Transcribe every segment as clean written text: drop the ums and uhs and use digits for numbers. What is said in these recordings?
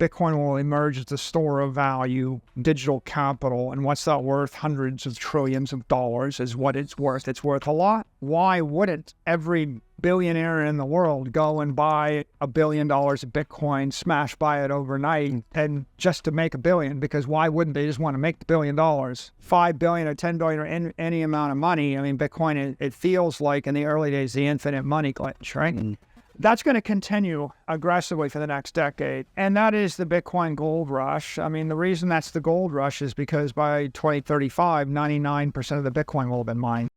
Bitcoin will emerge as the store of value, digital capital. And what's that worth? Hundreds of trillions of dollars is what it's worth. It's worth a lot. Why wouldn't every billionaire in the world go and buy $1 billion of Bitcoin, smash buy it overnight, and just to make $1 billion? Because why wouldn't they just want to make the $1 billion? $5 billion or $10 billion or any amount of money. I mean, Bitcoin, it feels like in the early days, the infinite money glitch, right? That's going to continue aggressively for the next decade. And that is the Bitcoin gold rush. I mean, the reason that's the gold rush is because by 2035, 99% of the Bitcoin will have been mined.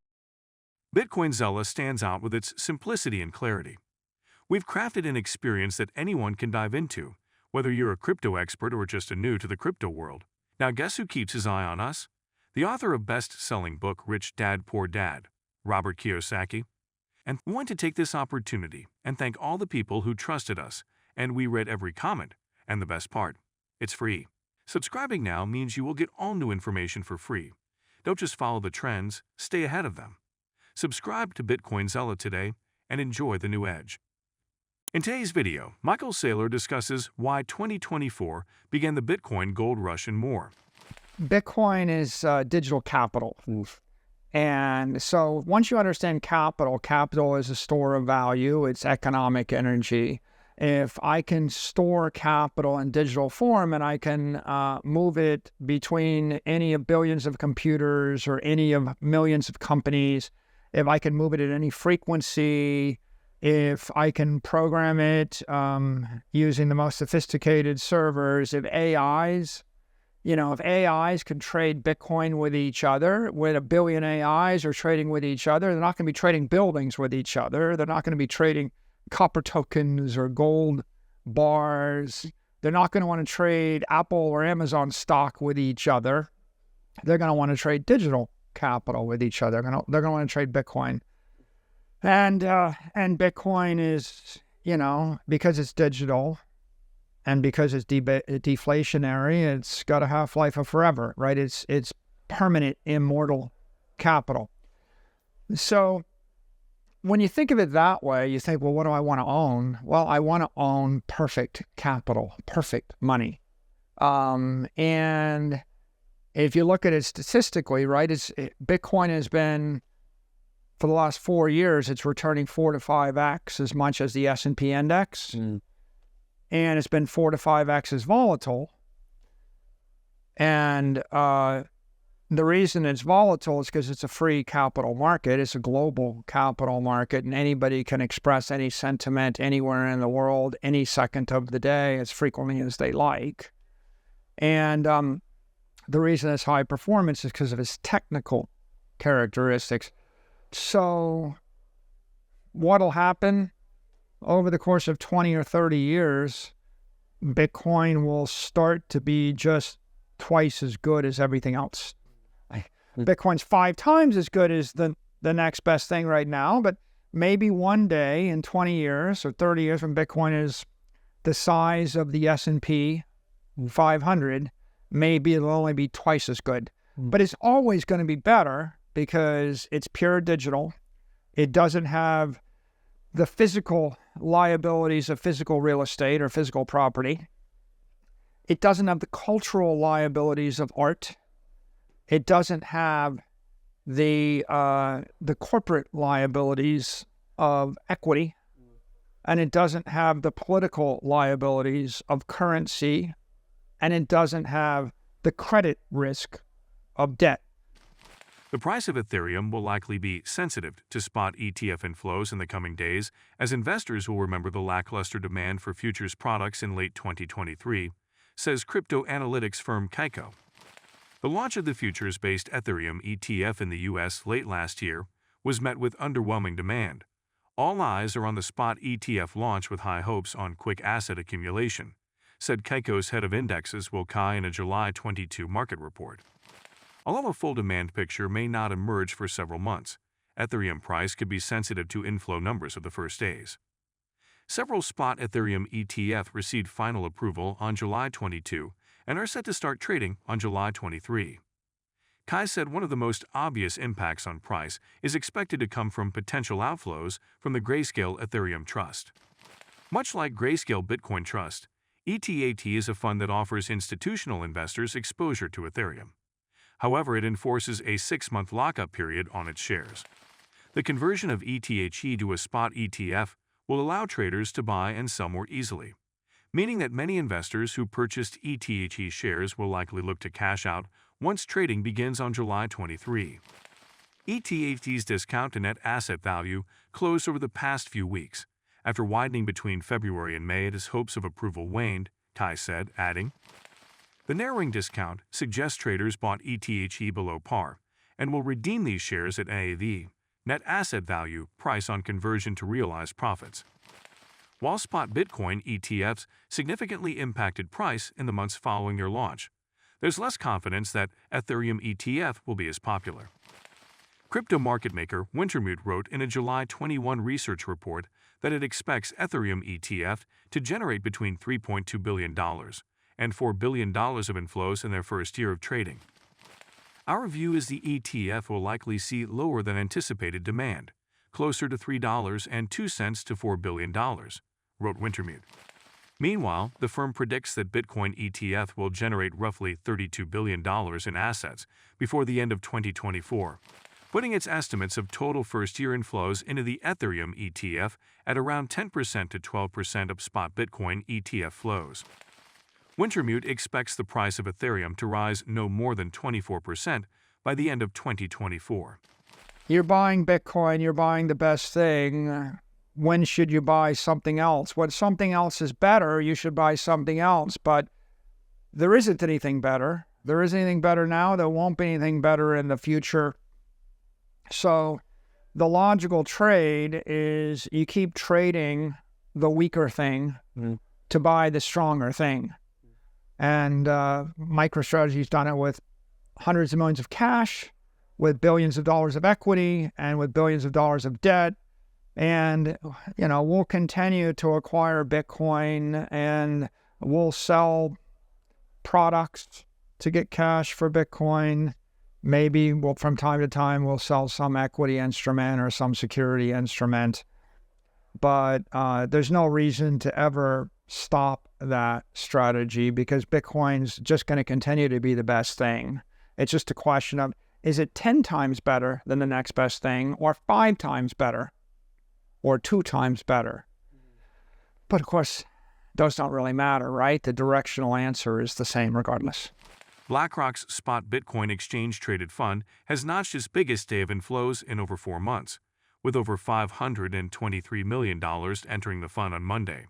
Bitcoin Zella stands out with its simplicity and clarity. We've crafted an experience that anyone can dive into, whether you're a crypto expert or just a new to the crypto world. Now, guess who keeps his eye on us? The author of best-selling book Rich Dad Poor Dad, Robert Kiyosaki. And we want to take this opportunity and thank all the people who trusted us, and we read every comment. And the best part, it's free. Subscribing now means you will get all new information for free. Don't just follow the trends, stay ahead of them. Subscribe to Bitcoin Zella today and enjoy the new edge. In today's video, Michael Saylor discusses why 2024 began the Bitcoin gold rush and more. Bitcoin is digital capital. And so once you understand capital, capital is a store of value, it's economic energy. If I can store capital in digital form and I can move it between any of billions of computers or any of millions of companies, if I can move it at any frequency, if I can program it using the most sophisticated servers, if AIs could trade Bitcoin with each other, when 1 billion AIs are trading with each other, they're not going to be trading buildings with each other. They're not going to be trading copper tokens or gold bars. They're not going to want to trade Apple or Amazon stock with each other. They're going to want to trade digital capital with each other. They're going to want to trade Bitcoin. And Bitcoin is, because it's digital, and because it's deflationary, it's got a half-life of forever, right? It's permanent, immortal capital. So when you think of it that way, you think, well, what do I want to own? Well, I want to own perfect capital, perfect money. And if you look at it statistically, right, Bitcoin has been, for the last 4 years, it's returning 4 to 5x as much as the S&P index. And it's been 4 to 5x as volatile. And the reason it's volatile is because it's a free capital market. It's a global capital market, and anybody can express any sentiment anywhere in the world, any second of the day, as frequently as they like. And the reason it's high performance is because of its technical characteristics. So what'll happen? Over the course of 20 or 30 years, Bitcoin will start to be just twice as good as everything else. Bitcoin's 5 times as good as the next best thing right now, but maybe one day in 20 years or 30 years when Bitcoin is the size of the S&P 500, maybe it'll only be twice as good. But it's always going to be better because it's pure digital. It doesn't have the physical liabilities of physical real estate or physical property. It doesn't have the cultural liabilities of art. It doesn't have the corporate liabilities of equity. And it doesn't have the political liabilities of currency. And it doesn't have the credit risk of debt. The price of Ethereum will likely be sensitive to spot ETF inflows in the coming days, as investors will remember the lackluster demand for futures products in late 2023, says crypto analytics firm Kaiko. The launch of the futures-based Ethereum ETF in the U.S. late last year was met with underwhelming demand. All eyes are on the spot ETF launch with high hopes on quick asset accumulation, said Kaiko's head of indexes Will Kai in a July 22 market report. Although a full demand picture may not emerge for several months, Ethereum price could be sensitive to inflow numbers of the first days. Several spot Ethereum ETF received final approval on July 22 and are set to start trading on July 23. Kai said one of the most obvious impacts on price is expected to come from potential outflows from the Grayscale Ethereum Trust. Much like Grayscale Bitcoin Trust, ETAT is a fund that offers institutional investors exposure to Ethereum. However, it enforces a 6-month lockup period on its shares. The conversion of ETHE to a spot ETF will allow traders to buy and sell more easily, meaning that many investors who purchased ETHE shares will likely look to cash out once trading begins on July 23. ETHE's discount to net asset value closed over the past few weeks, after widening between February and May as hopes of approval waned, Kai said, adding, "The narrowing discount suggests traders bought ETHE below par and will redeem these shares at NAV, net asset value, price on conversion to realized profits." While spot Bitcoin ETFs significantly impacted price in the months following their launch, there's less confidence that Ethereum ETF will be as popular. Crypto market maker Wintermute wrote in a July 21 research report that it expects Ethereum ETF to generate between $3.2 billion and $4 billion of inflows in their first year of trading. "Our view is the ETF will likely see lower than anticipated demand, closer to $3.02 to $4 billion, wrote Wintermute. Meanwhile, the firm predicts that Bitcoin ETF will generate roughly $32 billion in assets before the end of 2024, putting its estimates of total first-year inflows into the Ethereum ETF at around 10% to 12% of spot Bitcoin ETF flows. Wintermute expects the price of Ethereum to rise no more than 24% by the end of 2024. You're buying Bitcoin, you're buying the best thing. When should you buy something else? When something else is better, you should buy something else. But there isn't anything better. There isn't anything better now. There won't be anything better in the future. So the logical trade is you keep trading the weaker thing to buy the stronger thing. And MicroStrategy's done it with hundreds of millions of cash, with billions of dollars of equity, and with billions of dollars of debt. And, we'll continue to acquire Bitcoin, and we'll sell products to get cash for Bitcoin. Maybe from time to time, we'll sell some equity instrument or some security instrument. But there's no reason to ever stop that strategy, because Bitcoin's just going to continue to be the best thing. It's just a question of, is it 10 times better than the next best thing, or 5 times better, or 2 times better? But of course, those don't really matter, right? The directional answer is the same regardless. BlackRock's spot Bitcoin exchange-traded fund has notched its biggest day of inflows in over 4 months, with over $523 million entering the fund on Monday.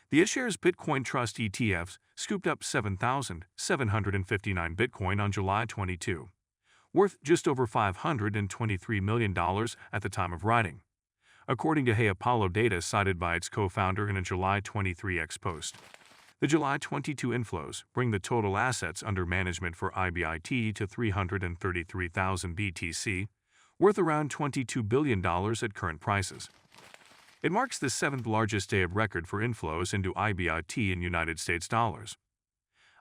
The iShares Bitcoin Trust ETFs scooped up 7,759 Bitcoin on July 22, worth just over $523 million at the time of writing, according to Hey Apollo data cited by its co-founder in a July 23 X post. The July 22 inflows bring the total assets under management for IBIT to 333,000 BTC, worth around $22 billion at current prices. It marks the 7th largest day of record for inflows into IBIT in United States dollars.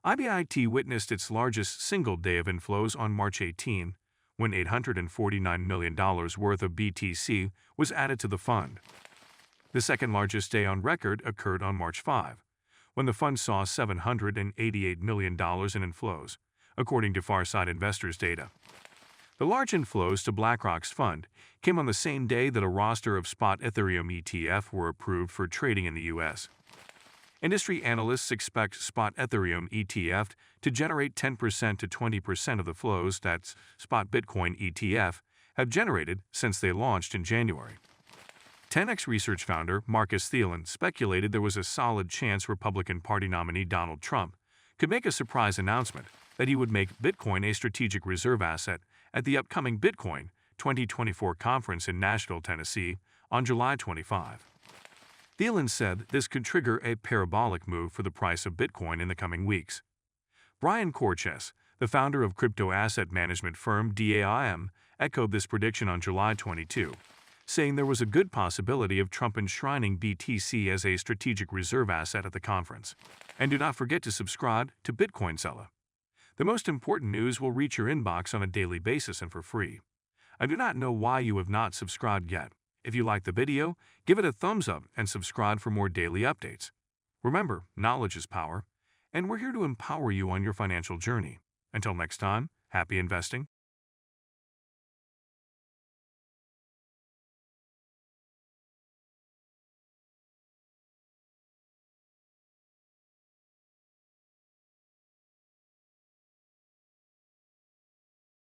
IBIT witnessed its largest single day of inflows on March 18, when $849 million worth of BTC was added to the fund. The second largest day on record occurred on March 5, when the fund saw $788 million in inflows, according to Farsight Investors data. The large inflows to BlackRock's fund came on the same day that a roster of spot Ethereum ETF were approved for trading in the U.S. Industry analysts expect spot Ethereum ETF to generate 10% to 20% of the flows that spot Bitcoin ETF have generated since they launched in January. 10x Research founder Marcus Thielen speculated there was a solid chance Republican Party nominee Donald Trump could make a surprise announcement that he would make Bitcoin a strategic reserve asset at the upcoming Bitcoin 2024 conference in Nashville, Tennessee, on July 25. Thielen said this could trigger a parabolic move for the price of Bitcoin in the coming weeks. Brian Corches, the founder of crypto asset management firm DAIM, echoed this prediction on July 22, saying there was a good possibility of Trump enshrining BTC as a strategic reserve asset at the conference. And do not forget to subscribe to Bitcoin Zella. The most important news will reach your inbox on a daily basis and for free. I do not know why you have not subscribed yet. If you like the video, give it a thumbs up and subscribe for more daily updates. Remember, knowledge is power, and we're here to empower you on your financial journey. Until next time, happy investing.